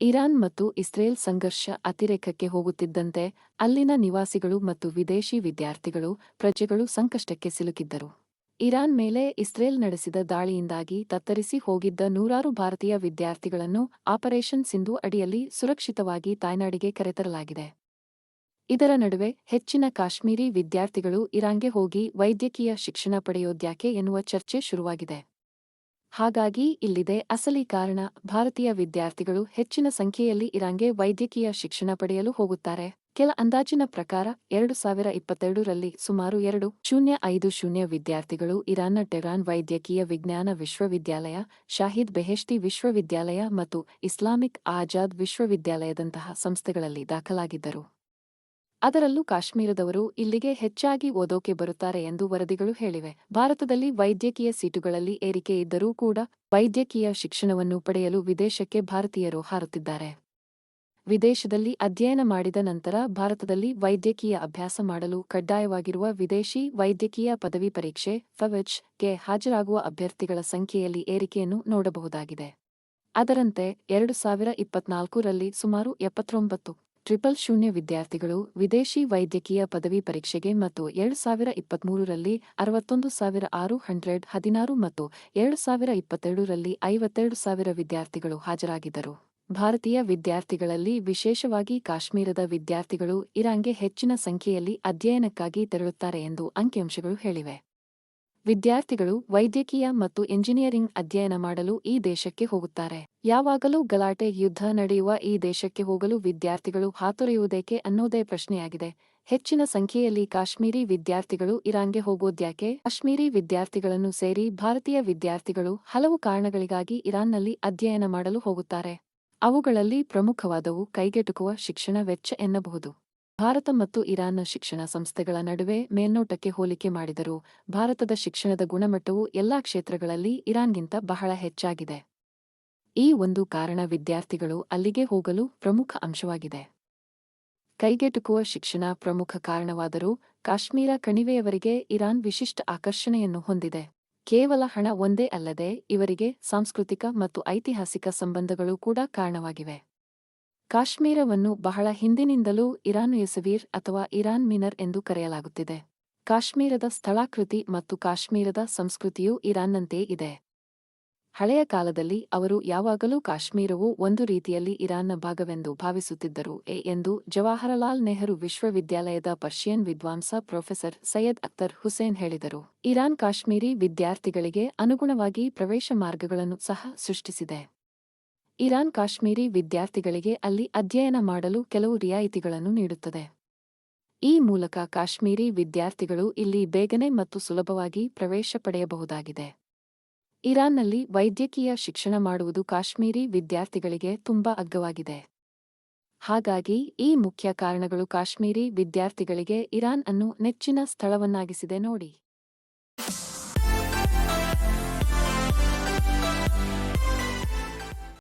Iran ಮತ್ತು Israel ಸಂಘರ್ಷ ಅತಿರೇಕಕ್ಕೆ ಹೋಗುತ್ತಿದ್ದಂತೆ ಅಲ್ಲಿನ ನಿವಾಸಿಗಳು ಮತ್ತು ವಿದೇಶಿ ವಿದ್ಯಾರ್ಥಿಗಳು ಪ್ರಜೆಗಳು ಸಂಕಷ್ಟಕ್ಕೆ ಸಿಲುಕಿದ್ದರು. ಇರಾನ್ ಮೇಲೆ ಇಸ್ರೇಲ್ ನಡೆಸಿದ ದಾಳಿಯಿಂದಾಗಿ ತತ್ತರಿಸಿ ಹೋಗಿದ್ದ ನೂರಾರು ಭಾರತೀಯ ವಿದ್ಯಾರ್ಥಿಗಳನ್ನು ಆಪರೇಷನ್ ಸಿಂಧು ಅಡಿಯಲ್ಲಿ ಸುರಕ್ಷಿತವಾಗಿ ತಾಯ್ನಾಡಿಗೆ ಕರೆತರಲಾಗಿದೆ. ಇದರ ನಡುವೆ ಹೆಚ್ಚಿನ ಕಾಶ್ಮೀರಿ ವಿದ್ಯಾರ್ಥಿಗಳು ಇರಾನ್ಗೆ ಹೋಗಿ ವೈದ್ಯಕೀಯ ಶಿಕ್ಷಣ ಪಡೆಯೋದ್ಯಾಕೆ ಎನ್ನುವ ಚರ್ಚೆ ಶುರುವಾಗಿದೆ. ಹಾಗಾಗಿ ಇಲ್ಲಿದೆ ಅಸಲಿ ಕಾರಣ. ಭಾರತೀಯ ವಿದ್ಯಾರ್ಥಿಗಳು ಹೆಚ್ಚಿನ ಸಂಖ್ಯೆಯಲ್ಲಿ ಇರಾನ್ಗೆ ವೈದ್ಯಕೀಯ ಶಿಕ್ಷಣ ಪಡೆಯಲು ಹೋಗುತ್ತಾರೆ. ಕೆಲ ಅಂದಾಜಿನ ಪ್ರಕಾರ 2022ರಲ್ಲಿ ಸುಮಾರು 2,050 ವಿದ್ಯಾರ್ಥಿಗಳು ಇರಾನ್ನ ಟೆಹರಾನ್ ವೈದ್ಯಕೀಯ ವಿಜ್ಞಾನ ವಿಶ್ವವಿದ್ಯಾಲಯ, ಶಾಹಿದ್ ಬೆಹೆಶ್ತಿ ವಿಶ್ವವಿದ್ಯಾಲಯ ಮತ್ತು ಇಸ್ಲಾಮಿಕ್ ಆಜಾದ್ ವಿಶ್ವವಿದ್ಯಾಲಯದಂತಹ ಸಂಸ್ಥೆಗಳಲ್ಲಿ ದಾಖಲಾಗಿದ್ದರು. ಅದರಲ್ಲೂ ಕಾಶ್ಮೀರದವರು ಇಲ್ಲಿಗೆ ಹೆಚ್ಚಾಗಿ ಓದೋಕೆ ಬರುತ್ತಾರೆ ಎಂದು ವರದಿಗಳು ಹೇಳಿವೆ. ಭಾರತದಲ್ಲಿ ವೈದ್ಯಕೀಯ ಸೀಟುಗಳಲ್ಲಿ ಏರಿಕೆ ಇದ್ದರೂ ಕೂಡ ವೈದ್ಯಕೀಯ ಶಿಕ್ಷಣವನ್ನು ಪಡೆಯಲು ವಿದೇಶಕ್ಕೆ ಭಾರತೀಯರು ಹಾರುತ್ತಿದ್ದಾರೆ. ವಿದೇಶದಲ್ಲಿ ಅಧ್ಯಯನ ಮಾಡಿದ ನಂತರ ಭಾರತದಲ್ಲಿ ವೈದ್ಯಕೀಯ ಅಭ್ಯಾಸ ಮಾಡಲು ಕಡ್ಡಾಯವಾಗಿರುವ ವಿದೇಶಿ ವೈದ್ಯಕೀಯ ಪದವಿ ಪರೀಕ್ಷೆ (FAWEJ) ಗೆ ಹಾಜರಾಗುವ ಅಭ್ಯರ್ಥಿಗಳ ಸಂಖ್ಯೆಯಲ್ಲಿ ಏರಿಕೆಯನ್ನು ನೋಡಬಹುದಾಗಿದೆ. ಅದರಂತೆ 2024ರಲ್ಲಿ ಸುಮಾರು 79,000 ವಿದ್ಯಾರ್ಥಿಗಳು ವಿದೇಶಿ ವೈದ್ಯಕೀಯ ಪದವಿ ಪರೀಕ್ಷೆಗೆ ಮತ್ತು 2023ರಲ್ಲಿ 61,616 ಮತ್ತು 2022ರಲ್ಲಿ 52,000 ವಿದ್ಯಾರ್ಥಿಗಳು ಹಾಜರಾಗಿದ್ದರು. ಭಾರತೀಯ ವಿದ್ಯಾರ್ಥಿಗಳಲ್ಲಿ ವಿಶೇಷವಾಗಿ ಕಾಶ್ಮೀರದ ವಿದ್ಯಾರ್ಥಿಗಳು ಇರಾನ್ಗೆ ಹೆಚ್ಚಿನ ಸಂಖ್ಯೆಯಲ್ಲಿ ಅಧ್ಯಯನಕ್ಕಾಗಿ ತೆರಳುತ್ತಾರೆ ಎಂದು ಅಂಕಿಅಂಶಗಳು ಹೇಳಿವೆ. ವಿದ್ಯಾರ್ಥಿಗಳು ವೈದ್ಯಕೀಯ ಮತ್ತು ಎಂಜಿನಿಯರಿಂಗ್ ಅಧ್ಯಯನ ಮಾಡಲು ಈ ದೇಶಕ್ಕೆ ಹೋಗುತ್ತಾರೆ. ಯಾವಾಗಲೂ ಗಲಾಟೆ, ಯುದ್ಧ ನಡೆಯುವ ಈ ದೇಶಕ್ಕೆ ಹೋಗಲು ವಿದ್ಯಾರ್ಥಿಗಳು ಹಾತೊರೆಯುವುದೇಕೆ ಅನ್ನೋದೇ ಪ್ರಶ್ನೆಯಾಗಿದೆ. ಹೆಚ್ಚಿನ ಸಂಖ್ಯೆಯಲ್ಲಿ ಕಾಶ್ಮೀರಿ ವಿದ್ಯಾರ್ಥಿಗಳು ಇರಾನ್ಗೆ ಹೋಗೋದ್ಯಾಕೆ? ಕಾಶ್ಮೀರಿ ವಿದ್ಯಾರ್ಥಿಗಳನ್ನು ಸೇರಿ ಭಾರತೀಯ ವಿದ್ಯಾರ್ಥಿಗಳು ಹಲವು ಕಾರಣಗಳಿಗಾಗಿ ಇರಾನ್ನಲ್ಲಿ ಅಧ್ಯಯನ ಮಾಡಲು ಹೋಗುತ್ತಾರೆ. ಅವುಗಳಲ್ಲಿ ಪ್ರಮುಖವಾದವು ಕೈಗೆಟುಕುವ ಶಿಕ್ಷಣ ವೆಚ್ಚ ಎನ್ನಬಹುದು. ಭಾರತ ಮತ್ತು ಇರಾನ್ನ ಶಿಕ್ಷಣ ಸಂಸ್ಥೆಗಳ ನಡುವೆ ಮೇಲ್ನೋಟಕ್ಕೆ ಹೋಲಿಕೆ ಮಾಡಿದರೂ ಭಾರತದ ಶಿಕ್ಷಣದ ಗುಣಮಟ್ಟವು ಎಲ್ಲಾ ಕ್ಷೇತ್ರಗಳಲ್ಲಿ ಇರಾನ್ಗಿಂತ ಬಹಳ ಹೆಚ್ಚಾಗಿದೆ. ಈ ಒಂದು ಕಾರಣ ವಿದ್ಯಾರ್ಥಿಗಳು ಅಲ್ಲಿಗೆ ಹೋಗಲು ಪ್ರಮುಖ ಅಂಶವಾಗಿದೆ. ಕೈಗೆಟುಕುವ ಶಿಕ್ಷಣ ಪ್ರಮುಖ ಕಾರಣವಾದರೂ ಕಾಶ್ಮೀರ ಕಣಿವೆಯವರಿಗೆ ಇರಾನ್ ವಿಶಿಷ್ಟ ಆಕರ್ಷಣೆಯನ್ನು ಹೊಂದಿದೆ. ಕೇವಲ ಹಣ ಒಂದೇ ಅಲ್ಲದೆ ಇವರಿಗೆ ಸಾಂಸ್ಕೃತಿಕ ಮತ್ತು ಐತಿಹಾಸಿಕ ಸಂಬಂಧಗಳು ಕೂಡ ಕಾರಣವಾಗಿವೆ. ಕಾಶ್ಮೀರವನ್ನು ಬಹಳ ಹಿಂದಿನಿಂದಲೂ ಇರಾನ್-ಯಸವೀರ್ ಅಥವಾ ಇರಾನ್ ಮಿನರ್ ಎಂದು ಕರೆಯಲಾಗುತ್ತಿದೆ. ಕಾಶ್ಮೀರದ ಸ್ಥಳಾಕೃತಿ ಮತ್ತು ಕಾಶ್ಮೀರದ ಸಂಸ್ಕೃತಿಯೂ ಇರಾನ್ನಂತೆಯೇ ಇದೆ. ಹಳೆಯ ಕಾಲದಲ್ಲಿ ಅವರು ಯಾವಾಗಲೂ ಕಾಶ್ಮೀರವು ಒಂದು ರೀತಿಯಲ್ಲಿ ಇರಾನ್ನ ಭಾಗವೆಂದು ಭಾವಿಸುತ್ತಿದ್ದರು ಎಂದು ಜವಾಹರಲಾಲ್ ನೆಹರು ವಿಶ್ವವಿದ್ಯಾಲಯದ ಪರ್ಷಿಯನ್ ವಿದ್ವಾಂಸ ಪ್ರೊಫೆಸರ್ ಸೈಯದ್ ಅಖ್ತರ್ ಹುಸೇನ್ ಹೇಳಿದರು. ಇರಾನ್ ಕಾಶ್ಮೀರಿ ವಿದ್ಯಾರ್ಥಿಗಳಿಗೆ ಅನುಗುಣವಾಗಿ ಪ್ರವೇಶ ಮಾರ್ಗಗಳನ್ನು ಸಹ ಸೃಷ್ಟಿಸಿದೆ. ಇರಾನ್ ಕಾಶ್ಮೀರಿ ವಿದ್ಯಾರ್ಥಿಗಳಿಗೆ ಅಲ್ಲಿ ಅಧ್ಯಯನ ಮಾಡಲು ಕೆಲವು ರಿಯಾಯಿತಿಗಳನ್ನು ನೀಡುತ್ತದೆ. ಈ ಮೂಲಕ ಕಾಶ್ಮೀರಿ ವಿದ್ಯಾರ್ಥಿಗಳು ಇಲ್ಲಿ ಬೇಗನೆ ಮತ್ತು ಸುಲಭವಾಗಿ ಪ್ರವೇಶ ಪಡೆಯಬಹುದಾಗಿದೆ. ಇರಾನ್ನಲ್ಲಿ ವೈದ್ಯಕೀಯ ಶಿಕ್ಷಣ ಮಾಡುವುದು ಕಾಶ್ಮೀರಿ ವಿದ್ಯಾರ್ಥಿಗಳಿಗೆ ತುಂಬಾ ಅಗ್ಗವಾಗಿದೆ. ಹಾಗಾಗಿ ಈ ಮುಖ್ಯ ಕಾರಣಗಳು ಕಾಶ್ಮೀರಿ ವಿದ್ಯಾರ್ಥಿಗಳಿಗೆ ಇರಾನ್ ಅನ್ನು ನೆಚ್ಚಿನ ಸ್ಥಳವನ್ನಾಗಿಸಿದೆ ನೋಡಿ.